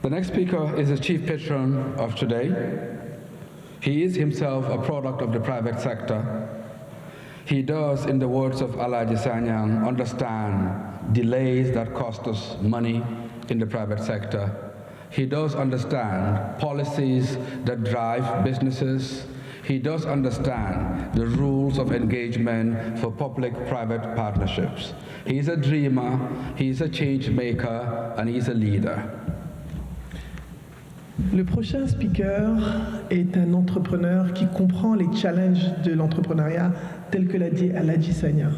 The next speaker is the chief patron of today. He is himself a product of the private sector. He does, in the words of Alaji Sanyang, understand delays that cost us money in the private sector. He does understand policies that drive businesses. He does understand the rules of engagement for public-private partnerships. He's a dreamer, he's a change maker, and he's a leader. Le prochain speaker est un entrepreneur qui comprend les challenges de l'entrepreneuriat tel que l'a dit Alaji Sanya.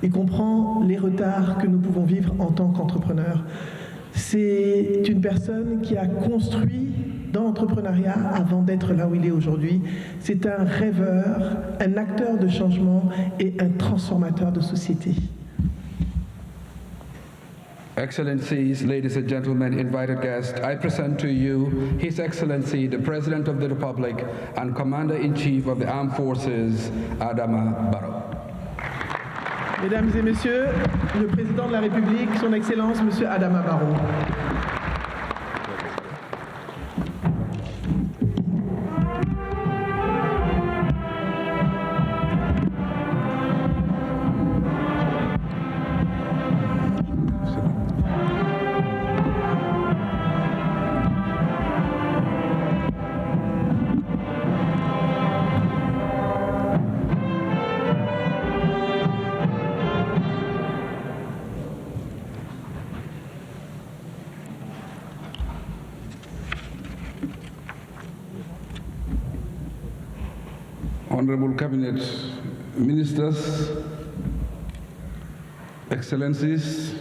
Il comprend les retards que nous pouvons vivre en tant qu'entrepreneurs. C'est une personne qui a construit dans l'entrepreneuriat avant d'être là où il est aujourd'hui. C'est un rêveur, un acteur de changement et un transformateur de société. Excellencies, ladies and gentlemen, invited guests, I present to you His Excellency, the President of the Republic and Commander-in-Chief of the Armed Forces, Adama Barrow. Mesdames et messieurs, le Président de la République, Son Excellence, Monsieur Adama Barrow. Honorable Cabinet Ministers, Excellencies,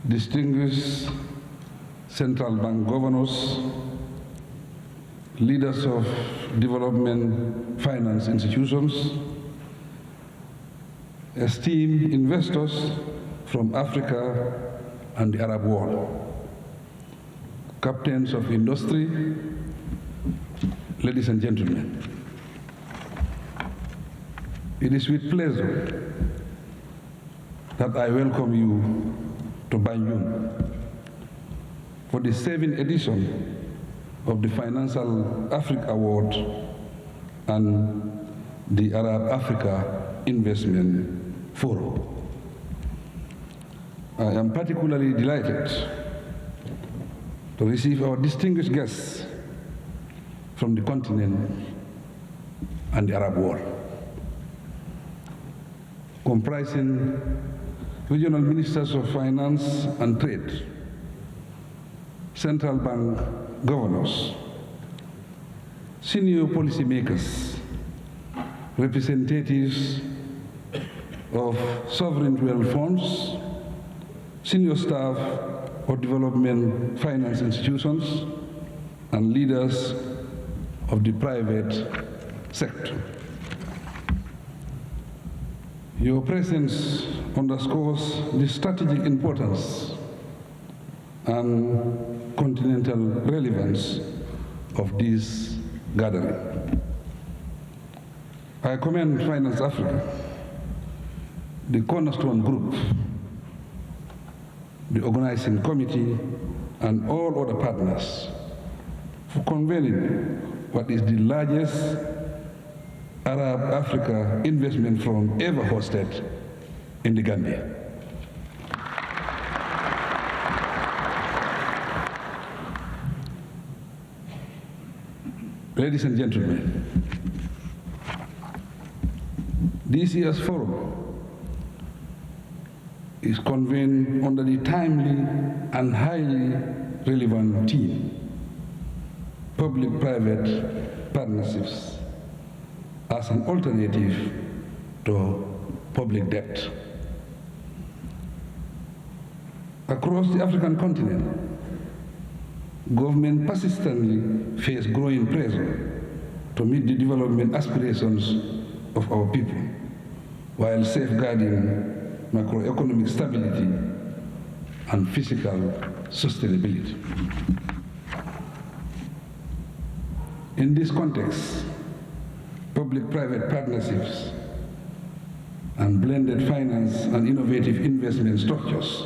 distinguished Central Bank Governors, leaders of development finance institutions, esteemed investors from Africa and the Arab world, captains of industry, ladies and gentlemen, it is with pleasure that I welcome you to Banjul for the 7th edition of the Financial Afrik Award and the Arab Africa Investment Forum. I am particularly delighted to receive our distinguished guests from the continent and the Arab world, comprising regional ministers of finance and trade, central bank governors, senior policymakers, representatives of sovereign wealth funds, senior staff of development finance institutions, and leaders of the private sector. Your presence underscores the strategic importance and continental relevance of this gathering. I commend Finance Africa, the cornerstone group, the organizing committee, and all other partners for convening what is the largest Arab-Africa investment forum ever hosted in the Gambia. Ladies and gentlemen, this year's forum is convened under the timely and highly relevant theme, public-private partnerships as an alternative to public debt. Across the African continent, government persistently face growing pressure to meet the development aspirations of our people, while safeguarding macroeconomic stability and fiscal sustainability. In this context, public-private partnerships and blended finance and innovative investment structures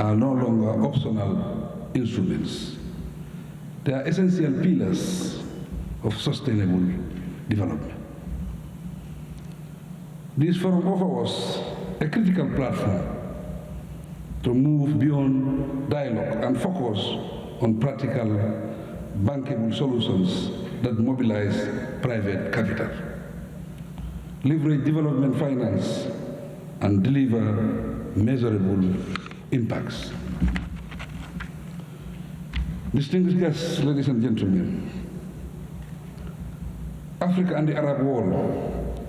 are no longer optional instruments. They are essential pillars of sustainable development. This forum offers a critical platform to move beyond dialogue and focus on practical, bankable solutions that mobilize private capital, leverage development finance, and deliver measurable impacts. Distinguished guests, ladies and gentlemen, Africa and the Arab world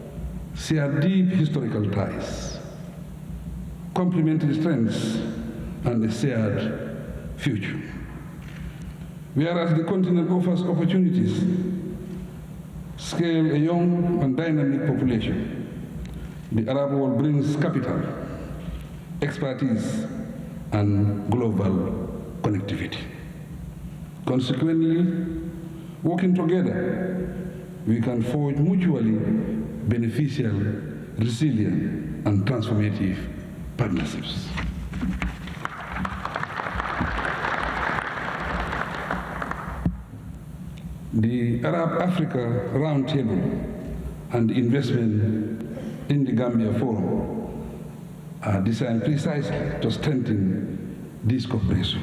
share deep historical ties, complementary strengths, and a shared future. Whereas the continent offers opportunities, scale a young and dynamic population, the Arab world brings capital, expertise, and global connectivity. Consequently, working together, we can forge mutually beneficial, resilient, and transformative partnerships. The Arab-Africa Roundtable and the investment in the Gambia Forum are designed precisely to strengthen this cooperation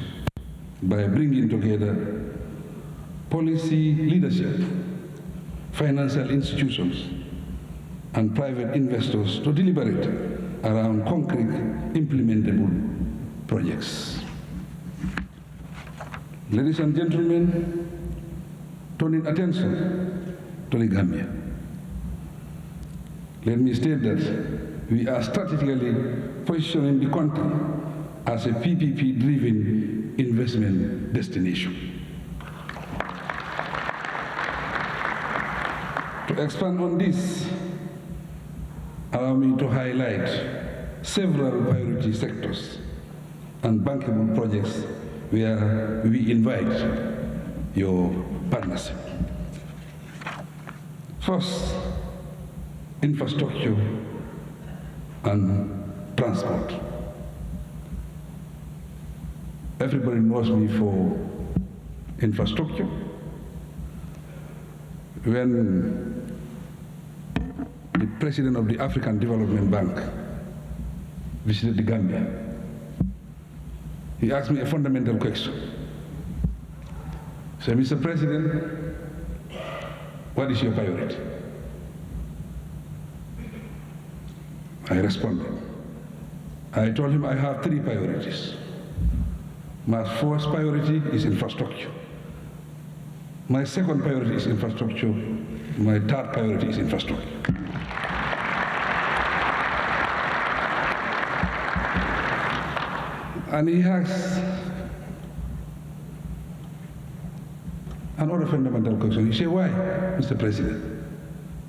by bringing together policy leadership, financial institutions, and private investors to deliberate around concrete, implementable projects. Ladies and gentlemen, turning attention to the Gambia, let me state that we are strategically positioning the country as a PPP-driven investment destination. To expand on this, allow me to highlight several priority sectors and bankable projects where we invite your partnership. First, infrastructure and transport. Everybody knows me for infrastructure. When the president of the African Development Bank visited the Gambia, he asked me a fundamental question. He said, Mr. President, what is your priority? I responded. I told him I have three priorities. My first priority is infrastructure. My second priority is infrastructure. My third priority is infrastructure. And he asked another fundamental question. He said, why, Mr. President?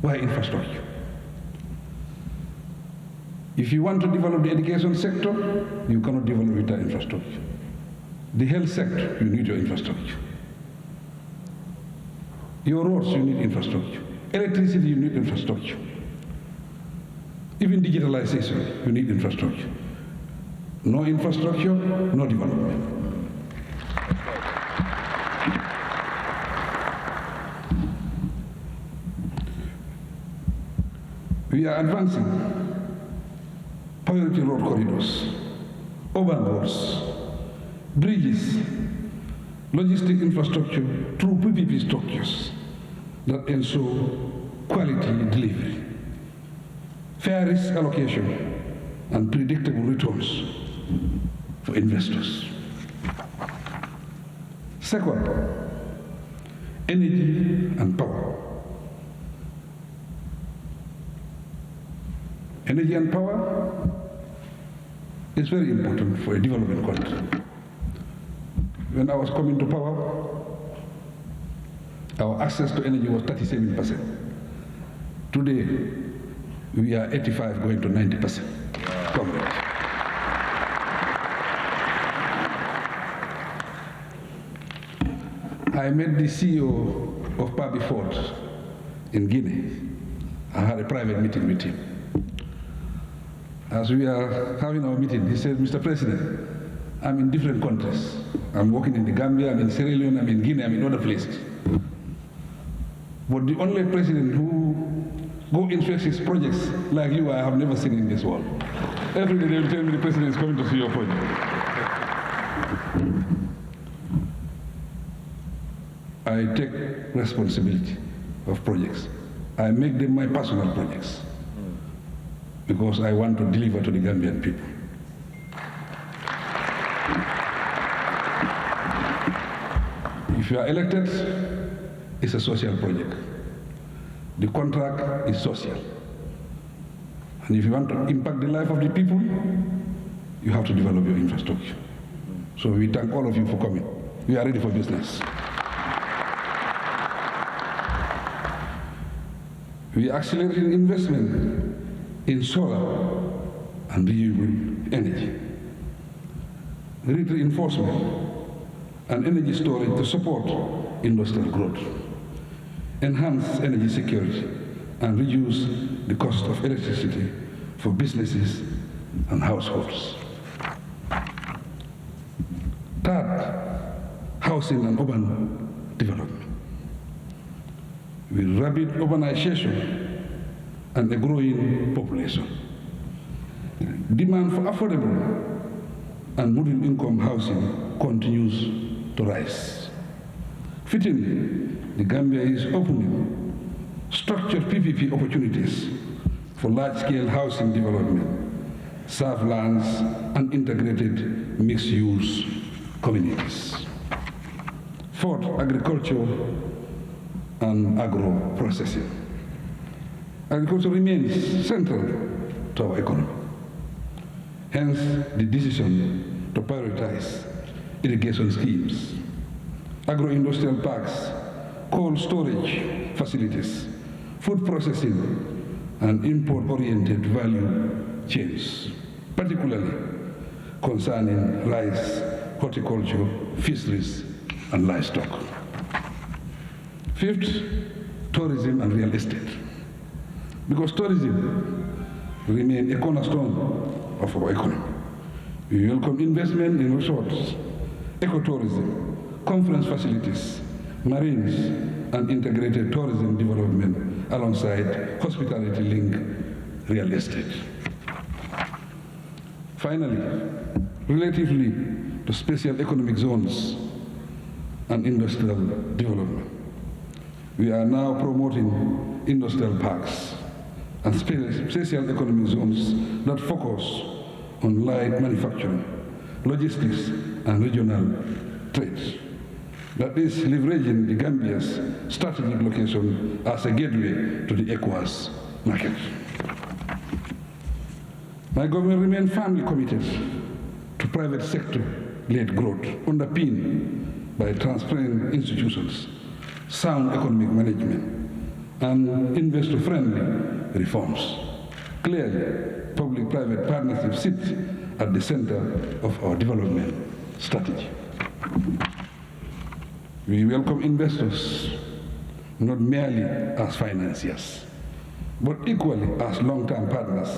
Why infrastructure? If you want to develop the education sector, you cannot develop without infrastructure. The health sector, you need your infrastructure. Your roads, you need infrastructure. Electricity, you need infrastructure. Even digitalization, you need infrastructure. No infrastructure, no development. We are advancing priority road corridors, urban roads, bridges, logistic infrastructure through PPP structures that ensure quality delivery, fair risk allocation, and predictable returns for investors. Second, energy and power. Energy and power is very important for a developing country. When I was coming to power, our access to energy was 37%. Today, we are 85 going to 90% coverage. I met the CEO of Pabi Ford in Guinea. I had a private meeting with him. As we are having our meeting, he said, Mr. President, I'm in different countries. I'm working in the Gambia, I'm in Sierra Leone, I'm in Guinea, I'm in other places. But the only president who go into his projects like you, I have never seen in this world. Every day they will tell me the president is coming to see your project. I take responsibility of projects. I make them my personal projects because I want to deliver to the Gambian people. If you are elected, it's a social project. The contract is social. And if you want to impact the life of the people, you have to develop your infrastructure. So we thank all of you for coming. We are ready for business. We accelerate investment in solar and renewable energy, grid reinforcement, and energy storage to support industrial growth, enhance energy security, and reduce the cost of electricity for businesses and households. Third, housing and urban development. With rapid urbanization and a growing population, demand for affordable and middle-income housing continues to rise. Fittingly, the Gambia is opening structured PPP opportunities for large-scale housing development, served lands, and integrated mixed-use communities. Fourth, agriculture and agro-processing. Agriculture remains central to our economy. Hence, the decision to prioritize irrigation schemes, agro-industrial parks, cold storage facilities, food processing, and import-oriented value chains, particularly concerning rice, horticulture, fisheries, and livestock. Fifth, tourism and real estate. Because tourism remains a cornerstone of our economy. We welcome investment in resorts, ecotourism, conference facilities, marines, and integrated tourism development alongside hospitality-linked real estate. Finally, relatively to special economic zones and industrial development, we are now promoting industrial parks and special economic zones that focus on light manufacturing, logistics, and regional trade. That is leveraging the Gambia's strategic location as a gateway to the ECOWAS market. My government remains firmly committed to private sector-led growth, underpinned by transparent institutions, sound economic management, and investor-friendly reforms. Clearly, public-private partnerships sit at the center of our development strategy. We welcome investors not merely as financiers, but equally as long-term partners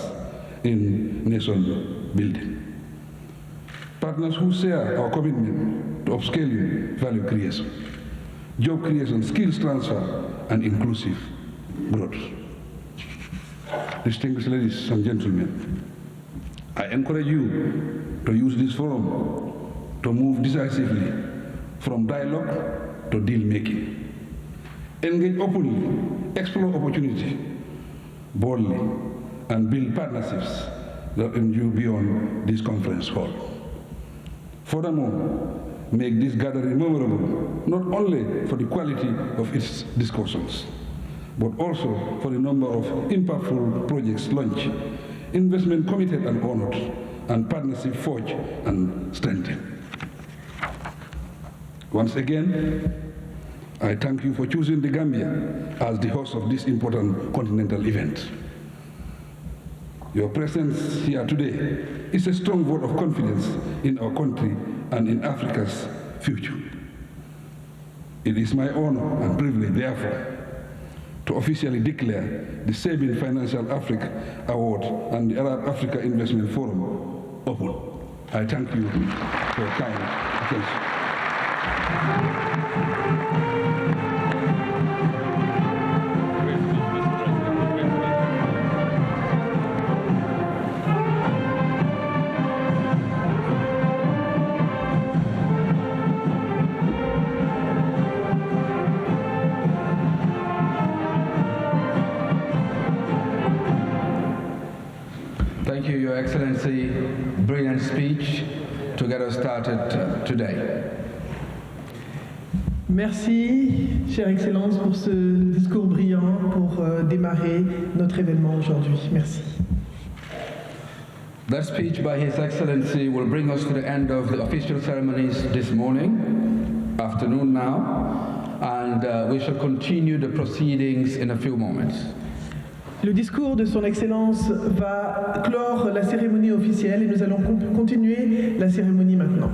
in nation building. Partners who share our commitment to upscaling value creation, job creation, skills transfer, and inclusive growth. Distinguished ladies and gentlemen, I encourage you to use this forum to move decisively from dialogue to deal making. Engage openly, explore opportunity boldly, and build partnerships that endure beyond this conference hall. Furthermore, make this gathering memorable, not only for the quality of its discussions, but also for the number of impactful projects launched, investment committed and honored, and partnership forged and strengthened. Once again, I thank you for choosing the Gambia as the host of this important continental event. Your presence here today is a strong vote of confidence in our country and in Africa's future. It is my honor and privilege, therefore, to officially declare the Saving Financial Afrik Award and the Arab Africa Investment Forum open. I thank you. your kind attention. Thank you, Your Excellency. Brilliant speech to get us started today. Merci, chère Excellence, pour ce discours brillant pour démarrer notre événement aujourd'hui. Merci. That speech by His Excellency will bring us to the end of the official ceremonies this afternoon now, and we shall continue the proceedings in a few moments. Le discours de Son Excellence va clore la cérémonie officielle et nous allons continuer la cérémonie maintenant.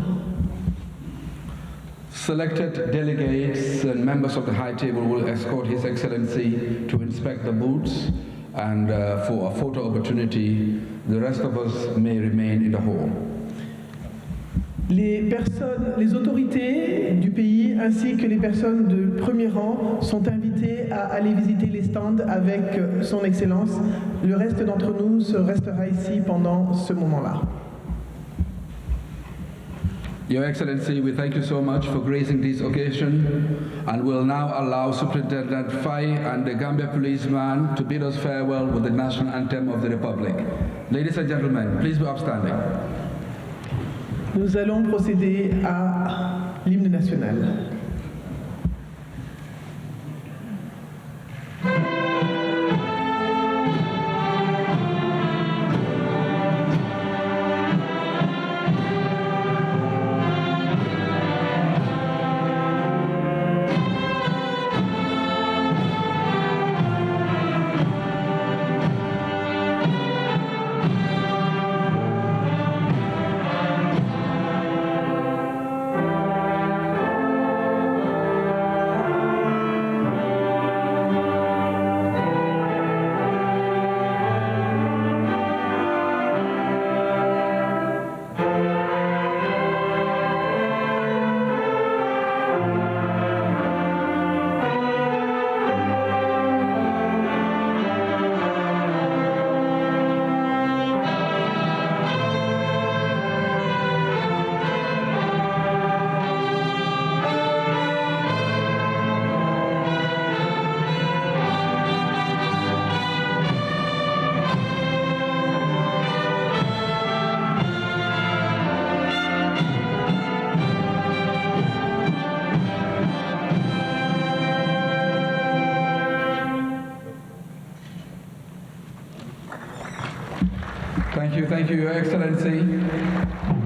Selected delegates and members of the High Table will escort His Excellency to inspect the booths, and for a photo opportunity, the rest of us may remain in the hall. Les autorités du pays ainsi que les personnes de premier rang sont invitées à aller visiter les stands avec Son Excellence. Le reste d'entre nous restera ici pendant ce moment-là. Your Excellency, we thank you so much for gracing this occasion, and will now allow Superintendent Faye and the Gambia policeman to bid us farewell with the national anthem of the Republic. Ladies and gentlemen, please be upstanding. Nous allons procéder à l'hymne national. Thank you, Your Excellency.